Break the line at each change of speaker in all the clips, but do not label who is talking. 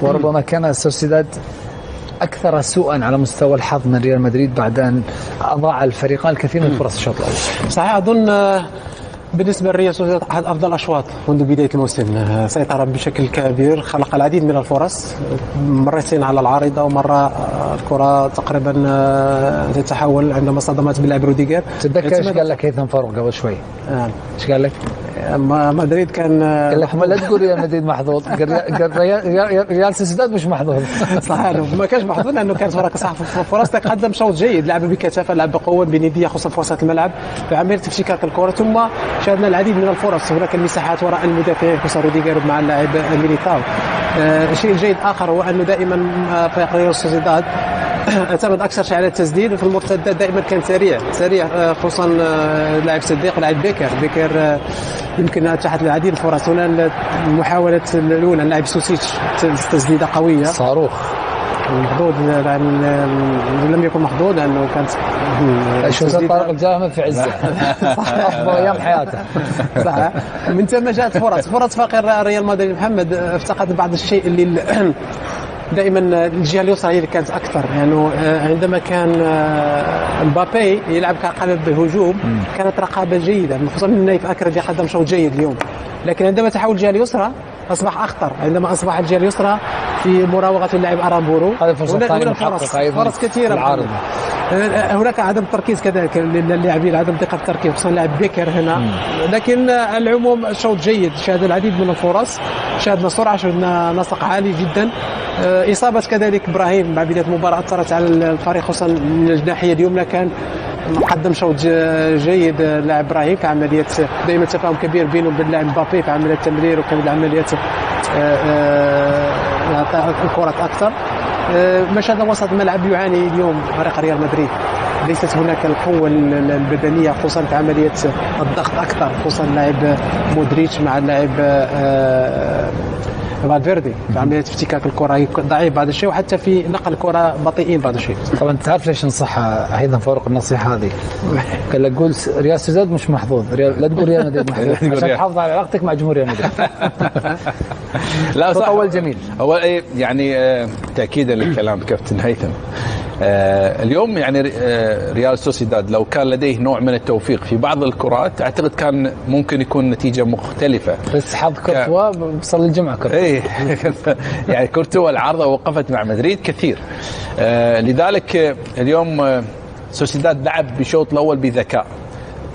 وربما كان سوسيداد أكثر سوءا على مستوى الحظ من ريال مدريد بعد أن أضاع الفريقان الكثير من فرص الشوط الأول.
صحيح، أظن بالنسبة لريال سوسيداد أحد أفضل الأشواط منذ بداية الموسم، سيطر بشكل كبير، خلق العديد من الفرص، مرتين على العارضة ومرة الكرة تقريبا تتحول عندما صدمت باللاعب روديغر.
تتذكر ايش قال لك هيثم فاروق قبل شوي؟ ايش قال لك؟
مدريد كان
قال لك لا تقول ريال مدريد محظوظ، قال ريال سوسيداد مش محظوظ.
صحيح، ما كانش محظوظ لأنه كانت هناك فرص، تقدم شوط جيد، لعب بكثافة، لعب بقوة بندية خصوصا في وسط الملعب في عملية افتكاك الكرة، ثم شاهدنا العديد من الفرص، هناك المساحات وراء المدافعين خصوصا روديغر مع اللاعب ميليتاو. الشيء الجيد آخر هو أنه دائما فريق ريال سوسيداد اعتمد اكثر شيء على التسديد، وفي المرتدات دائما كان سريع، خصوصا لاعب صديق ولاعب بيكر يمكن اتاحت العديد من الفرص. هنا المحاوله الاولى اللاعب سوسيتش تسديده قويه
صاروخ
محظوظ، لم يكن محظوظ لانه كانت
طارق الجامع في عزه افضل ايام حياته.
صح، من ثم جاءت فرص فقير ريال مدريد. محمد افتقد بعض الشيء اللي دائما الجهه اليسرى هي اللي كانت اكثر، يعني عندما كان مبابي يلعب كقلب بالهجوم كانت رقابه جيده، خصوصا من نايف اكرد قدم شوط جيد اليوم، لكن عندما تحول الجهه اليسرى اصبح اخطر، عندما اصبح الجهه اليسرى في مراوغه اللاعب ارامبورو.
هذه فرصه ثانيه
فرص كثيره. هناك عدم تركيز كذلك للاعبين، عدم دقه التركيز خصوصا لاعب بيكر هنا، لكن العموم شوط جيد، شاهد العديد من الفرص، شاهدنا سرعه، شاهدنا نسق عالي جدا. إصابة كذلك إبراهيم مع بداية المباراة أثرت على الفريق خصوصا من الناحية اليمنى، كان قدم شوط جيد لاعب إبراهيم في عملية دائما تفاهم كبير بينه وبين اللاعب مبابي في عملية التمرير وكان عملية الكرة أكثر. مشهد وسط الملعب يعاني اليوم فريق ريال مدريد، ليست هناك القوة البدنية خصوصا في عملية الضغط أكثر، خصوصا اللاعب مودريتش مع اللاعب فالفيردي في عملية افتكاك الكرة ضعيف بعض الشيء، وحتى في نقل الكرة بطيئين بعض الشيء.
طبعا تعرف ليش نصح هيثم فاروق النصيحة هذه؟ قال لك قول ريال سوسيداد مش محظوظ، لا تقول ريال مدريد محظوظ عشان تحافظ على علاقتك مع جمهور ريال مدريد.
لا صح،
أول جميل.
أول يعني تأكيدا للكلام كابتن هيثم، اليوم يعني ريال سوسيداد لو كان لديه نوع من التوفيق في بعض الكرات أعتقد كان ممكن يكون نتيجة مختلفة،
بس حظ كورتوا بصلي الجمعة كورتوا.
يعني كورتوا العارضة وقفت مع مدريد كثير، لذلك اليوم سوسيداد لعب بشوط الأول بذكاء،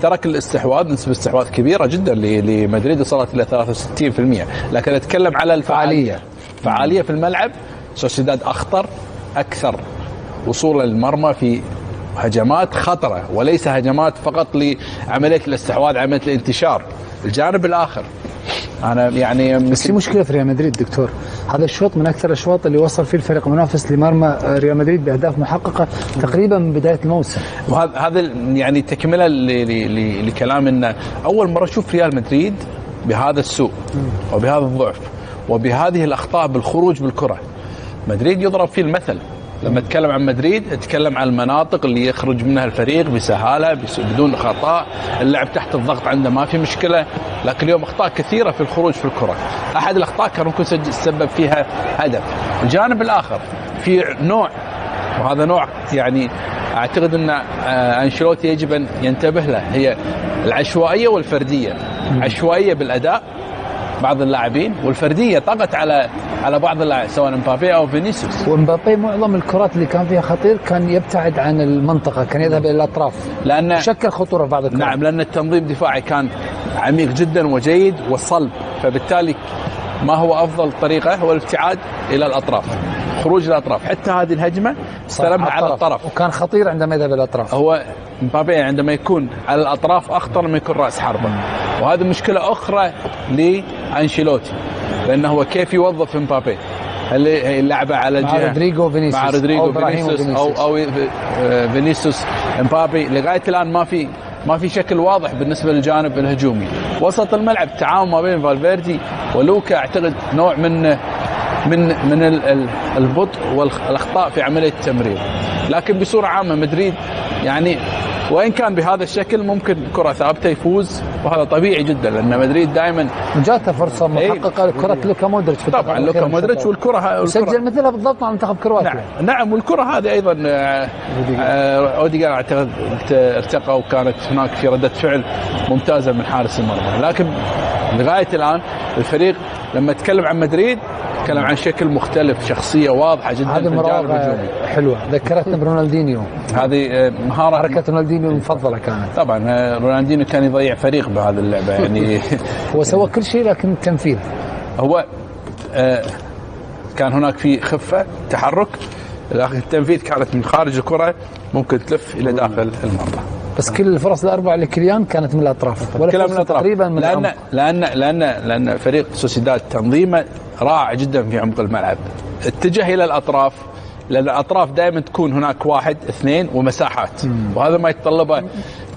ترك الاستحواذ، نسبة استحواذ كبيرة جدا لمدريد وصلت إلى 63%، لكن أتكلم على الفعالية في الملعب. سوسيداد أخطر أكثر وصولا للمرمى في هجمات خطرة، وليس هجمات فقط لعملية الاستحواذ، عملية الانتشار. الجانب الآخر أنا يعني
بس في مشكلة في ريال مدريد دكتور، هذا الشوط من أكثر الأشواط اللي وصل فيه الفريق المنافس لمرمى ريال مدريد بأهداف محققة تقريبا من بداية الموسم.
وهذا يعني تكملة لكلام إن أول مرة أشوف ريال مدريد بهذا السوء وبهذا الضعف وبهذه الأخطاء بالخروج بالكرة. مدريد يضرب فيه المثل، لما اتكلم عن مدريد اتكلم عن المناطق اللي يخرج منها الفريق بسهالة بدون خطأ، اللعب تحت الضغط عنده ما في مشكلة، لكن اليوم أخطاء كثيرة في الخروج في الكرة. أحد الأخطاء كان ممكن يسبب فيها هدف. الجانب الآخر في نوع، وهذا نوع يعني أعتقد أن أنشيلوتي يجب أن ينتبه له، هي العشوائية والفردية. عشوائية بالأداء بعض اللاعبين، والفرديه طغت على بعض اللاعبين سواء مبابي او فينيسيوس.
ومبابي معظم الكرات اللي كان فيها خطير كان يبتعد عن المنطقه، كان يذهب الى الاطراف لان شكل خطوره في بعض الكرات.
نعم، لان التنظيم الدفاعي كان عميق جدا وجيد وصلب، فبالتالي ما هو افضل طريقه هو الابتعاد الى الاطراف، خروج الاطراف. حتى هذه الهجمه استلمها على الطرف
وكان خطير عندما يذهب الى الاطراف.
هو مبابي عندما يكون على الاطراف اخطر من يكون راس حربه، وهذه مشكله اخرى لانشيلوتي، لانه هو كيف يوظف مبابي، هل يلعبه على
مع رودريغو
فينيسيوس او فينيسيوس مبابي. لغايه الان ما في شكل واضح بالنسبه للجانب الهجومي. وسط الملعب تعاون ما بين فالفيردي ولوكا، اعتقد نوع من من البطء والاخطاء في عمليه التمرير. لكن بصوره عامه مدريد يعني وان كان بهذا الشكل ممكن كره ثابته يفوز، وهذا طبيعي جدا لان مدريد دائما
جاته فرصه محققه لكره لوكا مودريتش
طبعا لوكا مودريتش والكره
سجل مثلها بالضبط مع منتخب كرواتيا.
نعم والكره هذه ايضا اوديجار اعتقد ارتقى وكانت هناك في رده فعل ممتازه من حارس المرمى. لكن لغايه الان الفريق لما تكلم عن مدريد تكلم عن شكل مختلف، شخصيه واضحه جدا في الجانب الهجومي
حلوه، ذكرتنا برونالدينيو.
هذه مهاره،
حركه رونالدينيو المفضله كانت.
طبعا رونالدينيو كان يضيع فريق بهذه اللعبه يعني
هو سوى كل شيء لكن التنفيذ
هو كان هناك في خفه تحرك، لكن التنفيذ كانت من خارج الكره ممكن تلف الى داخل المرمى.
بس كل الفرص الاربعه لكليان كانت من الاطراف
ولا كلها من الاطراف تقريبا من لان فريق سوسيداد تنظيمه رائع جدا في عمق الملعب، اتجه الى الاطراف لان الاطراف دائما تكون هناك واحد اثنين ومساحات، وهذا ما يتطلبه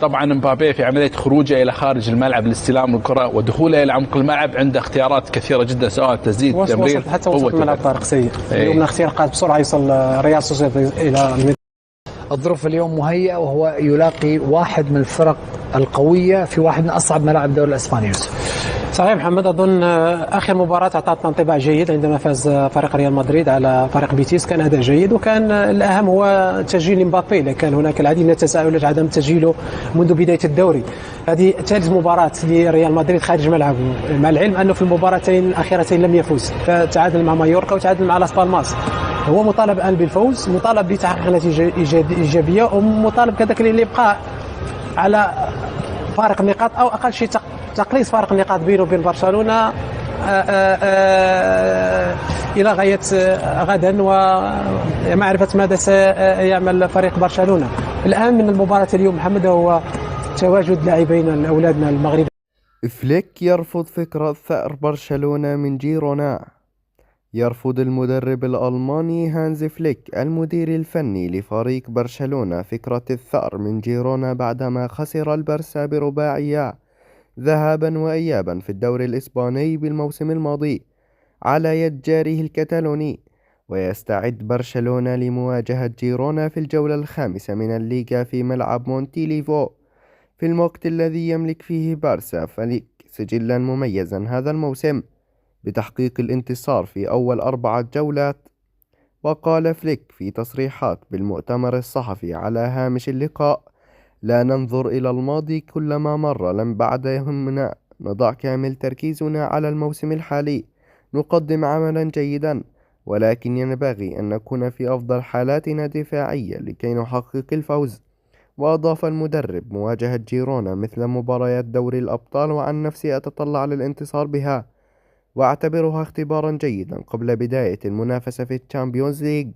طبعا مبابي في عمليه خروجه الى خارج الملعب لاستلام الكره ودخوله الى عمق الملعب. عنده اختيارات كثيره جدا سواء تسديد تمرير
حتى وسط الملعب طارق سيء من اختراقات بسرعه يوصل ريال سوسيداد الى
الظروف اليوم مهيئة، وهو يلاقي واحد من الفرق القوية في واحد من أصعب ملاعب الدوري الإسباني.
صحيح محمد، أظن آخر مباراة أعطتنا انطباع جيد عندما فاز فريق ريال مدريد على فريق بيتيس، كان أداء جيد، وكان الأهم هو تسجيل مبابي، لكن هناك العديد من التساؤلات عدم تسجيله منذ بداية الدوري. هذه ثالث مباراة لريال مدريد خارج ملعبه، مع العلم أنه في المباراتين الأخيرتين لم يفوز، فتعادل مع مايوركا وتعادل مع لاس بالماس. هو مطالب الآن بالفوز، مطالب بتحقيق نتيجة إيجابية، ومطالب كذلك الإبقاء على فارق النقاط أو أقل شيء تقليص فارق النقاط بينه وبين برشلونة إلى غاية غدا ومعرفة ماذا سيعمل فريق برشلونة. الأهم من المباراة اليوم محمد هو تواجد لاعبين أولادنا المغربيين.
فليك يرفض فكرة ثأر برشلونة من جيرونا. يرفض المدرب الألماني هانز فليك المدير الفني لفريق برشلونة فكرة الثأر من جيرونا بعدما خسر البرسا برباعية ذهابا وإيابا في الدوري الإسباني بالموسم الماضي على يد جاره الكتالوني. ويستعد برشلونة لمواجهة جيرونا في الجولة الخامسة من الليغا في ملعب مونتيليفو في الوقت الذي يملك فيه بارسا فليك سجلا مميزا هذا الموسم بتحقيق الانتصار في أول 4 جولات. وقال فليك في تصريحات بالمؤتمر الصحفي على هامش اللقاء: لا ننظر إلى الماضي كلما مر لم بعد يهمنا، نضع كامل تركيزنا على الموسم الحالي، نقدم عملا جيدا، ولكن ينبغي أن نكون في أفضل حالاتنا دفاعية لكي نحقق الفوز. وأضاف المدرب: مواجهة جيرونا مثل مباريات دوري الأبطال، وعن نفسي أتطلع للانتصار بها، وأعتبرها اختبارا جيدا قبل بداية المنافسة في الشامبيونز ليج.